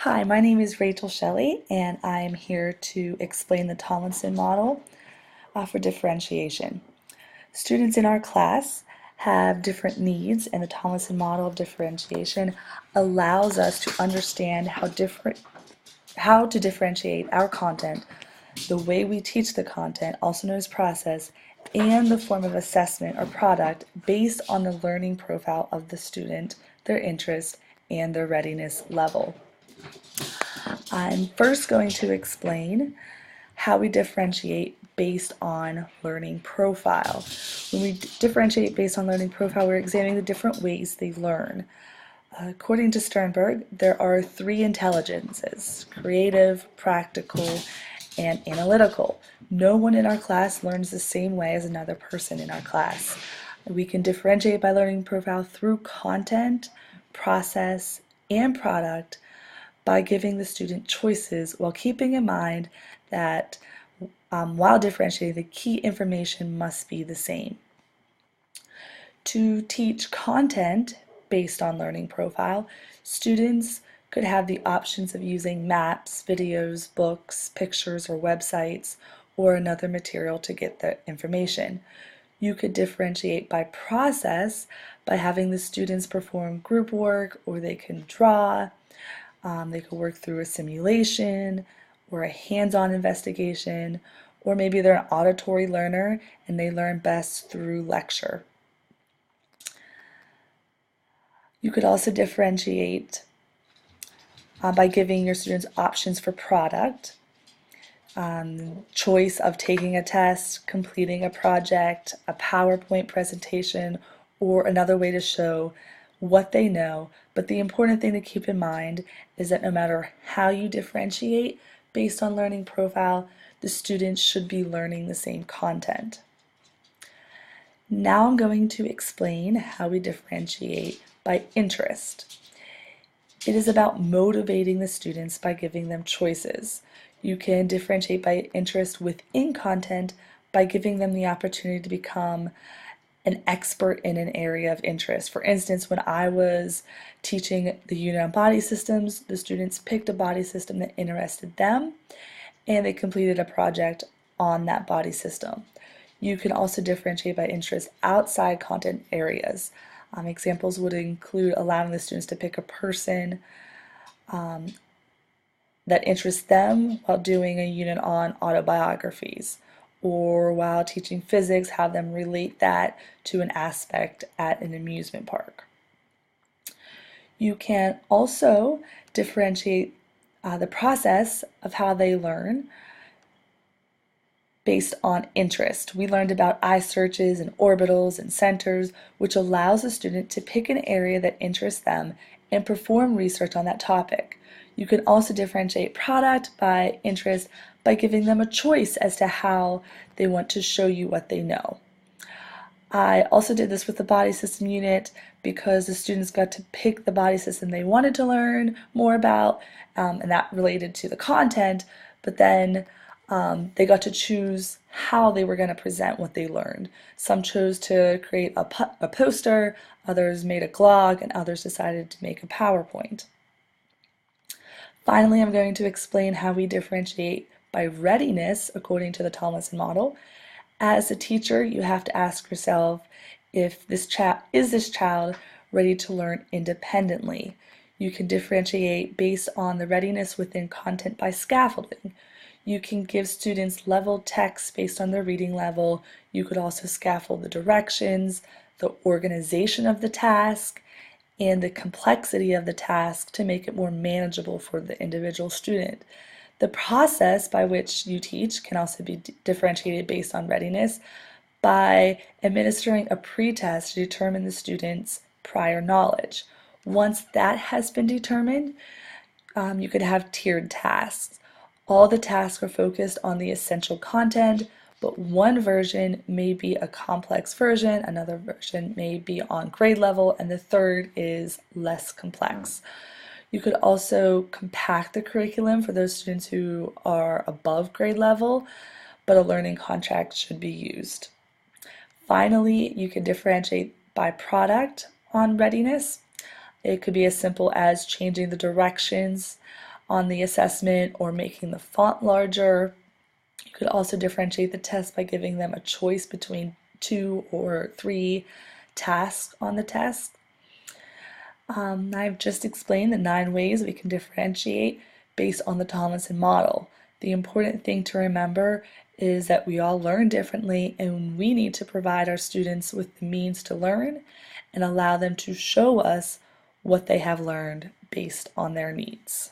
Hi, my name is Rachel Shelley, and I'm here to explain the Tomlinson model for differentiation. Students in our class have different needs, and the Tomlinson model of differentiation allows us to understand how to differentiate our content, the way we teach the content, also known as process, and the form of assessment or product based on the learning profile of the student, their interest, and their readiness level. I'm first going to explain how we differentiate based on learning profile. When we differentiate based on learning profile, we're examining the different ways they learn. According to Sternberg, there are three intelligences: creative, practical, and analytical. No one in our class learns the same way as another person in our class. We can differentiate by learning profile through content, process, and product by giving the student choices while keeping in mind that while differentiating, the key information must be the same. To teach content based on learning profile, students could have the options of using maps, videos, books, pictures, or websites, or another material to get the information. You could differentiate by process by having the students perform group work, or they can draw. They could work through a simulation or a hands-on investigation, or maybe they're an auditory learner and they learn best through lecture. You could also differentiate by giving your students options for product, choice of taking a test, completing a project, a PowerPoint presentation, or another way to show what they know. But the important thing to keep in mind is that no matter how you differentiate based on learning profile, the students should be learning the same content. Now I'm going to explain how we differentiate by interest. It is about motivating the students by giving them choices. You can differentiate by interest within content by giving them the opportunity to become an expert in an area of interest. For instance, when I was teaching the unit on body systems, the students picked a body system that interested them, and they completed a project on that body system. You can also differentiate by interest outside content areas. Examples would include allowing the students to pick a person that interests them while doing a unit on autobiographies, or while teaching physics, have them relate that to an aspect at an amusement park. You can also differentiate the process of how they learn based on interest. We learned about eye searches and orbitals and centers, which allows a student to pick an area that interests them and perform research on that topic. You can also differentiate product by interest by giving them a choice as to how they want to show you what they know. I also did this with the body system unit because the students got to pick the body system they wanted to learn more about, and that related to the content, but then they got to choose how they were going to present what they learned. Some chose to create a poster, others made a blog, and others decided to make a PowerPoint. Finally, I'm going to explain how we differentiate by readiness according to the Tomlinson model. As a teacher, you have to ask yourself if this child ready to learn independently. You can differentiate based on the readiness within content by scaffolding. You can give students leveled text based on their reading level. You could also scaffold the directions, the organization of the task, and the complexity of the task to make it more manageable for the individual student. The process by which you teach can also be differentiated based on readiness by administering a pretest to determine the student's prior knowledge. Once that has been determined, you could have tiered tasks. All the tasks are focused on the essential content, but one version may be a complex version, another version may be on grade level, and the third is less complex. You could also compact the curriculum for those students who are above grade level, but a learning contract should be used. Finally, you can differentiate by product on readiness. It could be as simple as changing the directions on the assessment or making the font larger. You could also differentiate the test by giving them a choice between 2 or 3 tasks on the test. I've just explained the 9 ways we can differentiate based on the Tomlinson model. The important thing to remember is that we all learn differently, and we need to provide our students with the means to learn and allow them to show us what they have learned based on their needs.